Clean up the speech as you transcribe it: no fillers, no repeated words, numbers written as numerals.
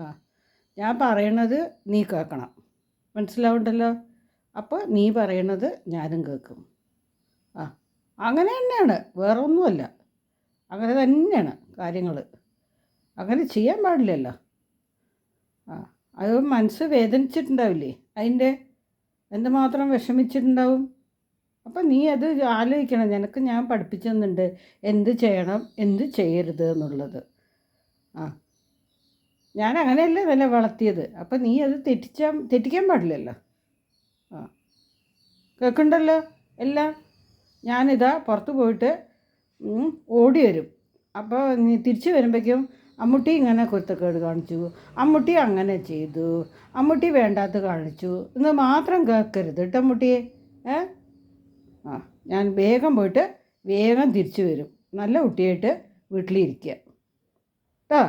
ആ ഞാൻ പറയണത് നീ കേൾക്കണം, മനസ്സിലാവുണ്ടല്ലോ. അപ്പോൾ നീ പറയണത് ഞാനും കേൾക്കും. ആ അങ്ങനെ തന്നെയാണ്, വേറെ ഒന്നുമല്ല. അങ്ങനെ തന്നെയാണ് കാര്യങ്ങൾ. അങ്ങനെ ചെയ്യാൻ പാടില്ലല്ലോ. ആ അത് മനസ്സ് വേദനിച്ചിട്ടുണ്ടാവില്ലേ, അതിൻ്റെ എന്തുമാത്രം വിഷമിച്ചിട്ടുണ്ടാവും. അപ്പം നീ അത് ആലോചിക്കണം. നിനക്ക് ഞാൻ പഠിപ്പിച്ചു തന്നിട്ടുണ്ട് എന്ത് ചെയ്യണം എന്ത് ചെയ്യരുത് എന്നുള്ളത്. ആ ഞാൻ അങ്ങനെയല്ലേ നല്ല വളർത്തിയത്. അപ്പം നീ അത് തെറ്റിക്കാൻ പാടില്ലല്ലോ. ആ കേൾക്കണ്ടല്ലോ എല്ലാം. ഞാനിതാ പുറത്ത് പോയിട്ട് ഓടി വരും. അപ്പോൾ നീ തിരിച്ച് വരുമ്പോഴേക്കും അമ്മുട്ടി ഇങ്ങനെ കുരുത്തക്കേട് കാണിച്ചു, അമ്മുട്ടി അങ്ങനെ ചെയ്തു, അമ്മുട്ടി വേണ്ടാത്ത കാണിച്ചു എന്ന് മാത്രം കേൾക്കരുത് കേട്ടോ അമ്മുട്ടിയെ. ഏ ആ ഞാൻ വേഗം പോയിട്ട് വേഗം തിരിച്ചു വരും. നല്ല കുട്ടിയായിട്ട് വീട്ടിലിരിക്കുക കേട്ടോ.